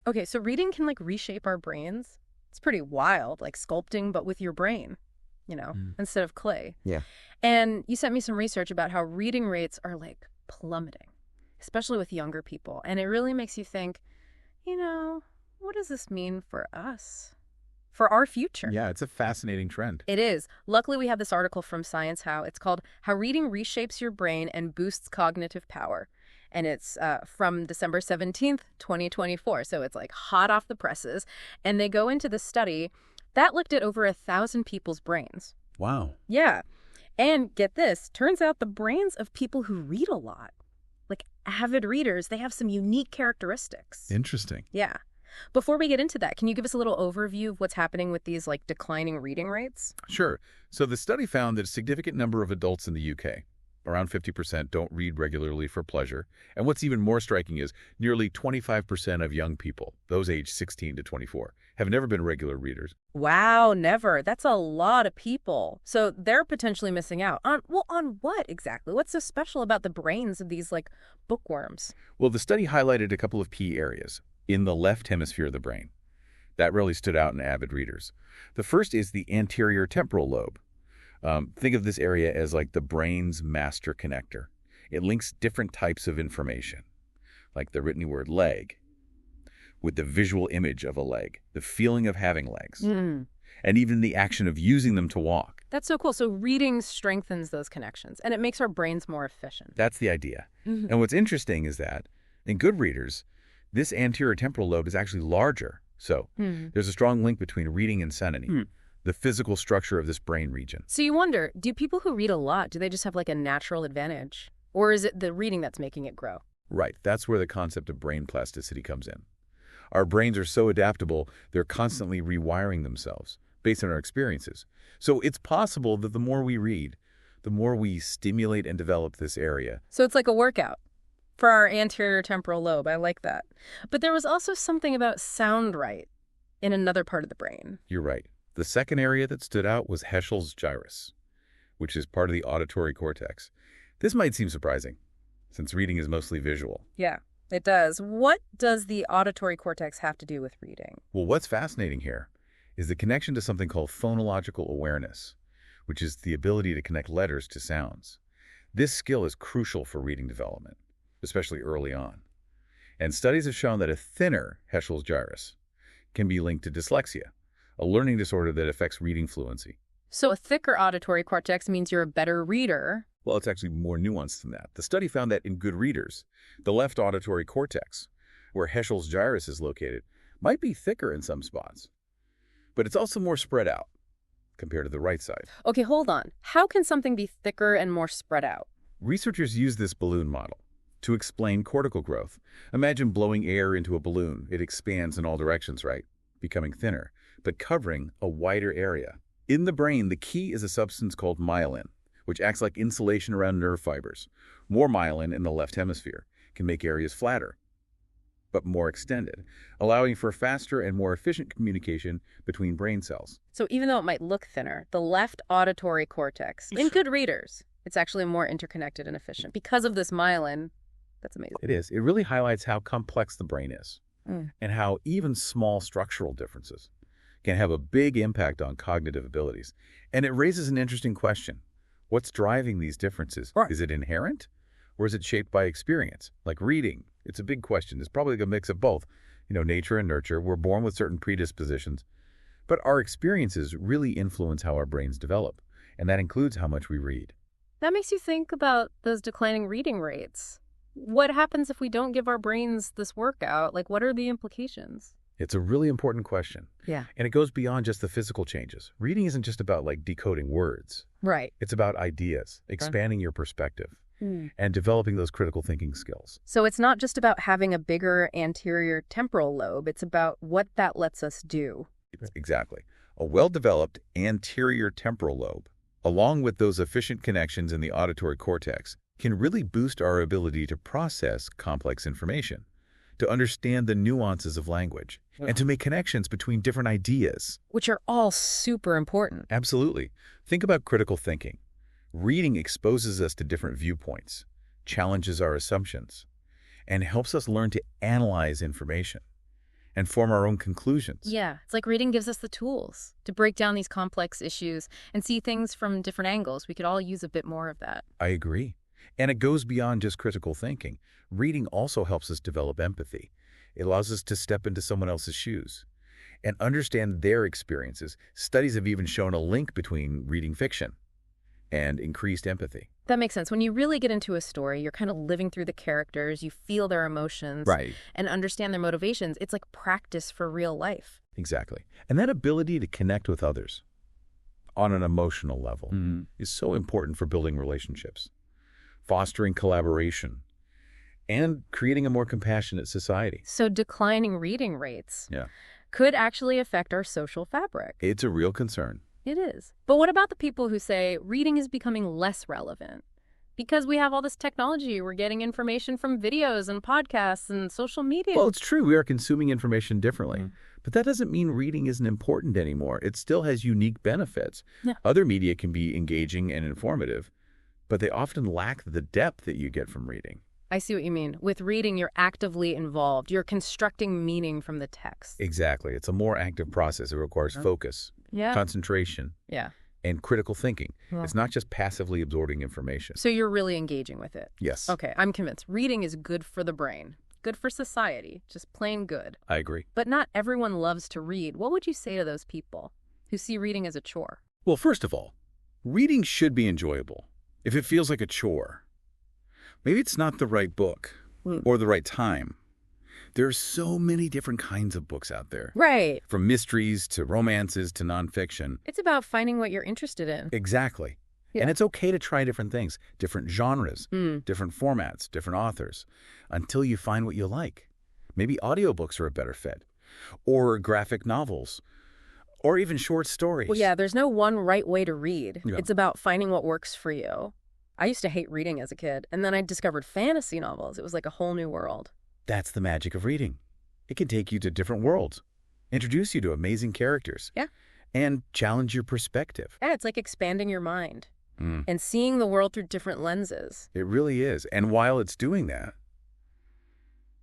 Okay, so reading can like reshape our brains. It's pretty wild, like sculpting, but with your brain, Mm. instead of clay. Yeah. And you sent me some research about how reading rates are like plummeting, especially with younger people. And it really makes you think, you know, what does this mean for us, for our future? Yeah, it's a fascinating trend. It is. Luckily, we have this article from Science How. It's called How Reading Reshapes Your Brain and Boosts Cognitive Power. And it's from December 17th, 2024. So it's like hot off the presses. And they go into the study that looked at over 1,000 people's brains. Wow. Yeah. And get this, turns out the brains of people who read a lot, like avid readers, they have some unique characteristics. Interesting. Yeah. Before we get into that, can you give us a little overview of what's happening with these like declining reading rates? Sure. So the study found that a significant number of adults in the UK, around 50%, don't read regularly for pleasure. And what's even more striking is nearly 25% of young people, those aged 16 to 24, have never been regular readers. Wow, never. That's a lot of people. So they're potentially missing out on, well, on what exactly? What's so special about the brains of these like bookworms? Well, the study highlighted a couple of key areas in the left hemisphere of the brain that really stood out in avid readers. The first is the anterior temporal lobe. Think of this area as like the brain's master connector. It links different types of information, like the written word leg, with the visual image of a leg, the feeling of having legs, Mm. and even the action of using them to walk. That's so cool. So reading strengthens those connections and it makes our brains more efficient. That's the idea. Mhm. And what's interesting is that in good readers, this anterior temporal lobe is actually larger. So there's a strong link between reading and sanity, the physical structure of this brain region. So you wonder, do people who read a lot, do they just have like a natural advantage? Or is it the reading that's making it grow? Right, that's where the concept of brain plasticity comes in. Our brains are so adaptable, they're constantly rewiring themselves based on our experiences. So it's possible that the more we read, the more we stimulate and develop this area. So it's like a workout for our anterior temporal lobe. I like that. But there was also something about sound right in another part of the brain. You're right. The second area that stood out was Heschel's gyrus, which is part of the auditory cortex. This might seem surprising, since reading is mostly visual. Yeah, it does. What does the auditory cortex have to do with reading? Well, what's fascinating here is the connection to something called phonological awareness, which is the ability to connect letters to sounds. This skill is crucial for reading development, especially early on. And studies have shown that a thinner Heschel's gyrus can be linked to dyslexia, a learning disorder that affects reading fluency. So a thicker auditory cortex means you're a better reader. Well, it's actually more nuanced than that. The study found that in good readers, the left auditory cortex, where Heschel's gyrus is located, might be thicker in some spots, but it's also more spread out compared to the right side. Okay, hold on. How can something be thicker and more spread out? Researchers use this balloon model to explain cortical growth. Imagine blowing air into a balloon. It expands in all directions, right? Becoming thinner, but covering a wider area. In the brain, the key is a substance called myelin, which acts like insulation around nerve fibers. More myelin in the left hemisphere can make areas flatter, but more extended, allowing for faster and more efficient communication between brain cells. So even though it might look thinner, the left auditory cortex, in good readers, it's actually more interconnected and efficient because of this myelin. That's amazing. It is. It really highlights how complex the brain is and how even small structural differences can have a big impact on cognitive abilities. And it raises an interesting question. What's driving these differences? Right. Is it inherent or is it shaped by experience? Like reading, it's a big question. It's probably like a mix of both. Nature and nurture. We're born with certain predispositions, but our experiences really influence how our brains develop, and that includes how much we read. That makes you think about those declining reading rates. What happens if we don't give our brains this workout? Like, what are the implications? It's a really important question. Yeah. And it goes beyond just the physical changes. Reading isn't just about like decoding words. Right. It's about ideas, expanding your perspective, and developing those critical thinking skills. So it's not just about having a bigger anterior temporal lobe. It's about what that lets us do. Exactly. A well-developed anterior temporal lobe, along with those efficient connections in the auditory cortex, can really boost our ability to process complex information, to understand the nuances of language, and to make connections between different ideas. Which are all super important. Absolutely. Think about critical thinking. Reading exposes us to different viewpoints, challenges our assumptions, and helps us learn to analyze information. and form our own conclusions. Yeah, it's like reading gives us the tools to break down these complex issues and see things from different angles. We could all use a bit more of that. I agree. And it goes beyond just critical thinking. Reading also helps us develop empathy. It allows us to step into someone else's shoes and understand their experiences. Studies have even shown a link between reading fiction and increased empathy. That makes sense. When you really get into a story, you're kind of living through the characters, you feel their emotions, Right. and understand their motivations. It's like practice for real life. Exactly. And that ability to connect with others on an emotional level is so important for building relationships, fostering collaboration, and creating a more compassionate society. So declining reading rates Yeah. could actually affect our social fabric. It's a real concern. It is. But what about the people who say reading is becoming less relevant? Because we have all this technology, we're getting information from videos and podcasts and social media. Well, it's true. We are consuming information differently. But that doesn't mean reading isn't important anymore. It still has unique benefits. Yeah. Other media can be engaging and informative, but they often lack the depth that you get from reading. I see what you mean. With reading, you're actively involved. You're constructing meaning from the text. Exactly. It's a more active process. It requires focus, Yeah. concentration, Yeah. and critical thinking. Yeah. It's not just passively absorbing information. So you're really engaging with it. Yes, Okay, I'm convinced. Reading is good for the brain, good for society, just plain good. I agree. But not everyone loves to read. What would you say to those people who see reading as a chore? Well, first of all, reading should be enjoyable. If it feels like a chore, maybe it's not the right book or the right time. There are so many different kinds of books out there, Right. from mysteries to romances to nonfiction. It's about finding what you're interested in. Exactly. Yeah. And it's okay to try different things, different genres, different formats, different authors, until you find what you like. Maybe audiobooks are a better fit, or graphic novels, or even short stories. Well, yeah, there's no one right way to read. Yeah. It's about finding what works for you. I used to hate reading as a kid, and then I discovered fantasy novels. It was like a whole new world. That's the magic of reading. It can take you to different worlds, introduce you to amazing characters, Yeah. and challenge your perspective. Yeah, it's like expanding your mind and seeing the world through different lenses. It really is. And while it's doing that,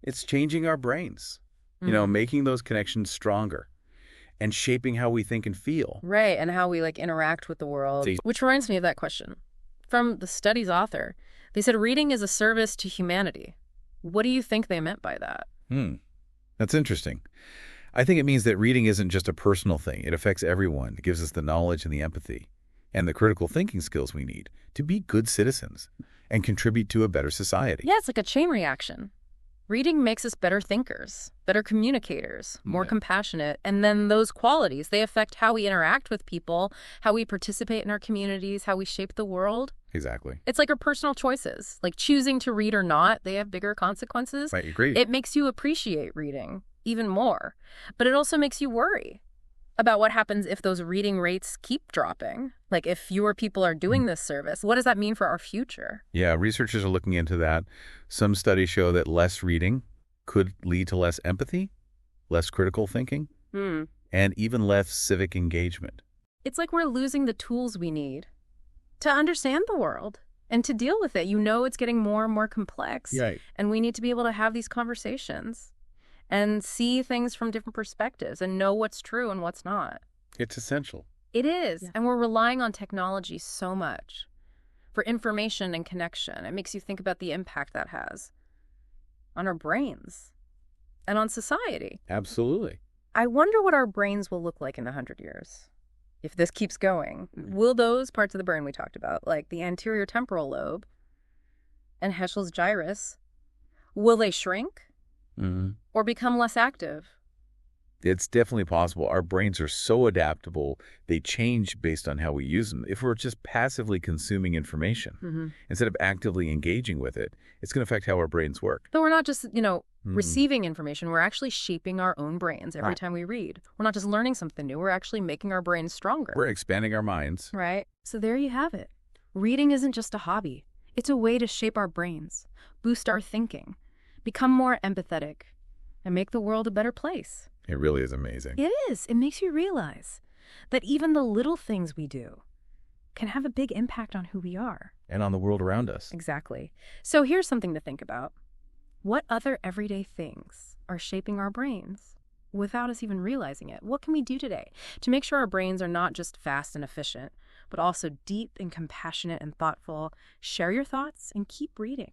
it's changing our brains, making those connections stronger and shaping how we think and feel. Right, and how we interact with the world. See- Which reminds me of that question. From the study's author, they said reading is a service to humanity. What do you think they meant by that? That's interesting. I think it means that reading isn't just a personal thing. It affects everyone. It gives us the knowledge and the empathy and the critical thinking skills we need to be good citizens and contribute to a better society. Yeah, it's like a chain reaction. Reading makes us better thinkers, better communicators, more compassionate, and then those qualities, they affect how we interact with people, how we participate in our communities, how we shape the world. Exactly. It's like our personal choices, like choosing to read or not, they have bigger consequences. Right, agreed. It makes you appreciate reading even more, but it also makes you worry about what happens if those reading rates keep dropping. Like if fewer people are doing this service, what does that mean for our future? Yeah, researchers are looking into that. Some studies show that less reading could lead to less empathy, less critical thinking, and even less civic engagement. It's like we're losing the tools we need to understand the world and to deal with it. It's getting more and more complex. Right. And we need to be able to have these conversations and see things from different perspectives and know what's true and what's not. It's essential. It is. Yeah. And we're relying on technology so much for information and connection. It makes you think about the impact that has on our brains and on society. Absolutely. I wonder what our brains will look like in 100 years. If this keeps going, will those parts of the brain we talked about, like the anterior temporal lobe and Heschel's gyrus, will they shrink or become less active? It's definitely possible. Our brains are so adaptable, they change based on how we use them. If we're just passively consuming information instead of actively engaging with it, it's going to affect how our brains work. But we're not just, receiving information. We're actually shaping our own brains every time we read. We're not just learning something new. We're actually making our brains stronger. We're expanding our minds. Right. So there you have it. Reading isn't just a hobby. It's a way to shape our brains, boost our thinking, become more empathetic, and make the world a better place. It really is amazing. It is. It makes you realize that even the little things we do can have a big impact on who we are. And on the world around us. Exactly. So here's something to think about. What other everyday things are shaping our brains? without us even realizing it. What can we do today to make sure our brains are not just fast and efficient, but also deep and compassionate and thoughtful? Share your thoughts and keep reading.